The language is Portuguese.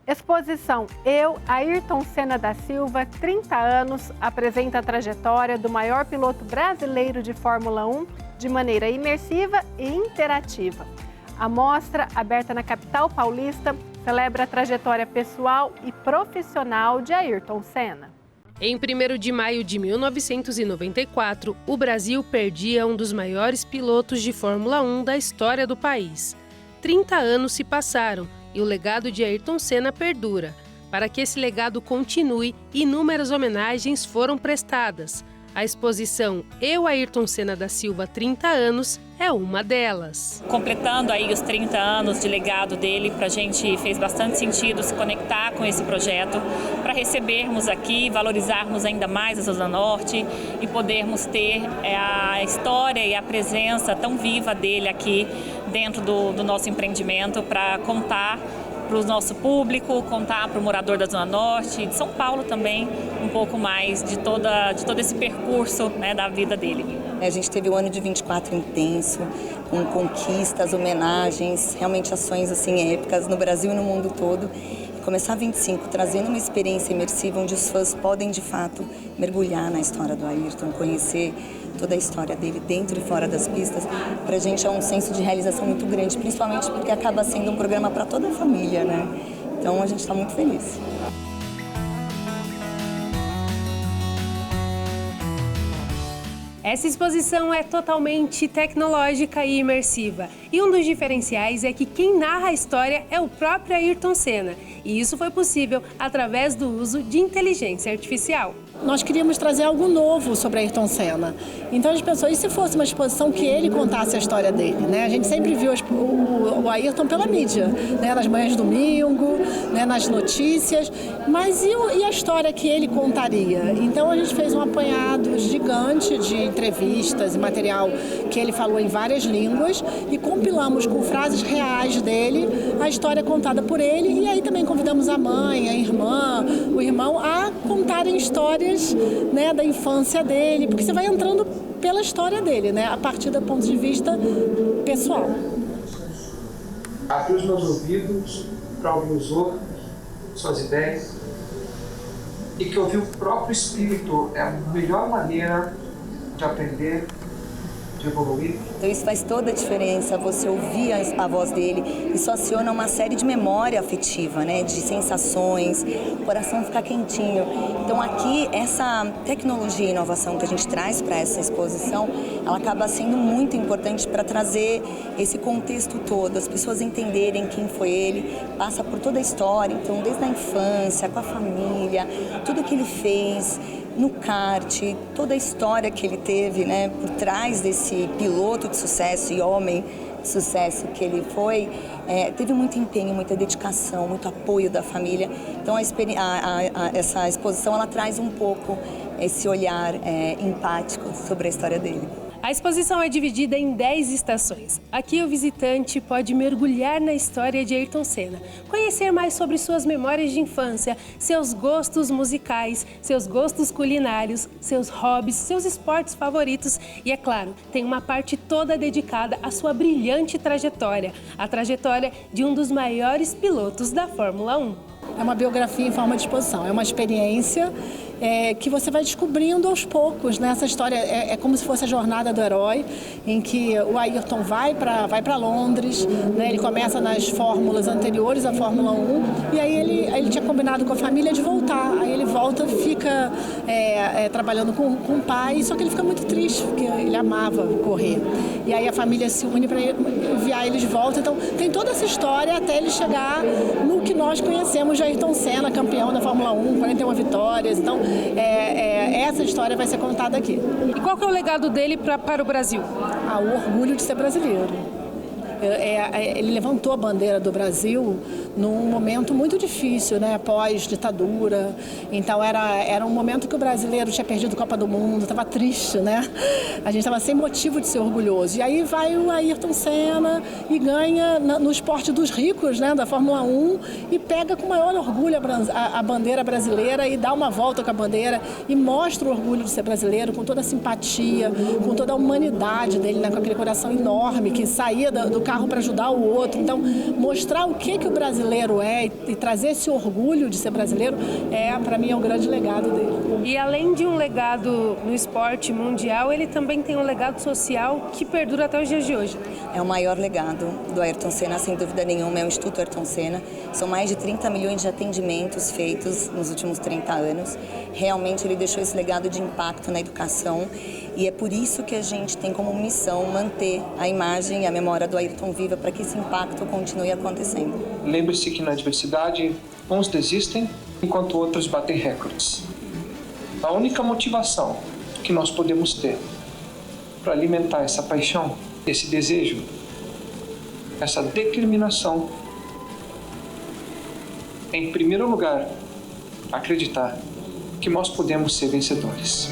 Exposição Eu, Ayrton Senna da Silva, 30 anos, apresenta a trajetória do maior piloto brasileiro de Fórmula 1 de maneira imersiva e interativa. A mostra, aberta na capital paulista, celebra a trajetória pessoal e profissional de Ayrton Senna. Em 1º de maio de 1994, o Brasil perdia um dos maiores pilotos de Fórmula 1 da história do país. 30 anos se passaram e o legado de Ayrton Senna perdura. Para que esse legado continue, inúmeras homenagens foram prestadas. A exposição Eu, Ayrton Senna da Silva, 30 anos, é uma delas. Completando aí os 30 anos de legado dele, para a gente fez bastante sentido se conectar com esse projeto, para recebermos aqui, valorizarmos ainda mais a Zona Norte e podermos ter a história e a presença tão viva dele aqui dentro do nosso empreendimento, para contar para o nosso público, contar para o morador da Zona Norte e de São Paulo também um pouco mais de todo esse percurso, né, da vida dele. A gente teve o ano de 24 intenso, com conquistas, homenagens, realmente ações assim épicas no Brasil e no mundo todo. E começar 25 trazendo uma experiência imersiva onde os fãs podem de fato mergulhar na história do Ayrton, conhecer toda a história dele dentro e fora das pistas, para a gente é um senso de realização muito grande, principalmente porque acaba sendo um programa para toda a família, né? Então a gente está muito feliz. Essa exposição é totalmente tecnológica e imersiva. E um dos diferenciais é que quem narra a história é o próprio Ayrton Senna. E isso foi possível através do uso de inteligência artificial. Nós queríamos trazer algo novo sobre Ayrton Senna. Então a gente pensou, e se fosse uma exposição que ele contasse a história dele? Né? A gente sempre viu o Ayrton pela mídia, né? Nas manhãs de domingo, né? Nas notícias, mas e a história que ele contaria? Então a gente fez um apanhado gigante de entrevistas e material que ele falou em várias línguas e compilamos com frases reais dele a história contada por ele, e aí também convidamos a mãe, a irmã, o irmão a contarem histórias, né, da infância dele, porque você vai entrando pela história dele, né, a partir do ponto de vista pessoal. Abrir os meus ouvidos para ouvir os outros, suas ideias, e que ouvir o próprio espírito é a melhor maneira de aprender, de evoluir. Então isso faz toda a diferença, você ouvir a voz dele, isso aciona uma série de memória afetiva, né, de sensações, o coração fica quentinho. Então aqui, essa tecnologia e inovação que a gente traz para essa exposição, ela acaba sendo muito importante para trazer esse contexto todo, as pessoas entenderem quem foi ele, passa por toda a história, então desde a infância, com a família, tudo que ele fez no kart, toda a história que ele teve, né, por trás desse piloto de sucesso e homem de sucesso que ele foi, teve muito empenho, muita dedicação, muito apoio da família. Então essa exposição ela traz um pouco esse olhar empático sobre a história dele. A exposição é dividida em 10 estações. Aqui o visitante pode mergulhar na história de Ayrton Senna, conhecer mais sobre suas memórias de infância, seus gostos musicais, seus gostos culinários, seus hobbies, seus esportes favoritos e, é claro, tem uma parte toda dedicada à sua brilhante trajetória, a trajetória de um dos maiores pilotos da Fórmula 1. É uma biografia em forma de exposição, é uma experiência que você vai descobrindo aos poucos, né? Essa história é como se fosse a jornada do herói, em que o Ayrton vai para Londres, né? Ele começa nas fórmulas anteriores à Fórmula 1 e aí ele tinha combinado com a família de voltar. Aí ele volta, fica trabalhando com o pai, só que ele fica muito triste, porque ele amava correr. E aí a família se une para enviar ele de volta. Então tem toda essa história até ele chegar no que nós conhecemos de Ayrton Senna, campeão da Fórmula 1, 41 vitórias. Então essa história vai ser contada aqui. E qual que é o legado dele para o Brasil? O orgulho de ser brasileiro. Ele levantou a bandeira do Brasil num momento muito difícil, né, pós-ditadura. Então era um momento que o brasileiro tinha perdido a Copa do Mundo, estava triste, né? A gente estava sem motivo de ser orgulhoso. E aí vai o Ayrton Senna e ganha no esporte dos ricos, né, da Fórmula 1, e pega com maior orgulho a bandeira brasileira e dá uma volta com a bandeira e mostra o orgulho de ser brasileiro, com toda a simpatia, com toda a humanidade dele, né, com aquele coração enorme que saía do carro para ajudar o outro. Então, mostrar o que o brasileiro brasileiro é e trazer esse orgulho de ser brasileiro, para mim, é um grande legado dele. E além de um legado no esporte mundial, ele também tem um legado social que perdura até os dias de hoje. É o maior legado do Ayrton Senna, sem dúvida nenhuma, é o Instituto Ayrton Senna. São mais de 30 milhões de atendimentos feitos nos últimos 30 anos. Realmente ele deixou esse legado de impacto na educação e é por isso que a gente tem como missão manter a imagem e a memória do Ayrton viva para que esse impacto continue acontecendo. Lembre-se que na adversidade, uns desistem enquanto outros batem recordes. A única motivação que nós podemos ter para alimentar essa paixão, esse desejo, essa determinação, é, em primeiro lugar, acreditar que nós podemos ser vencedores.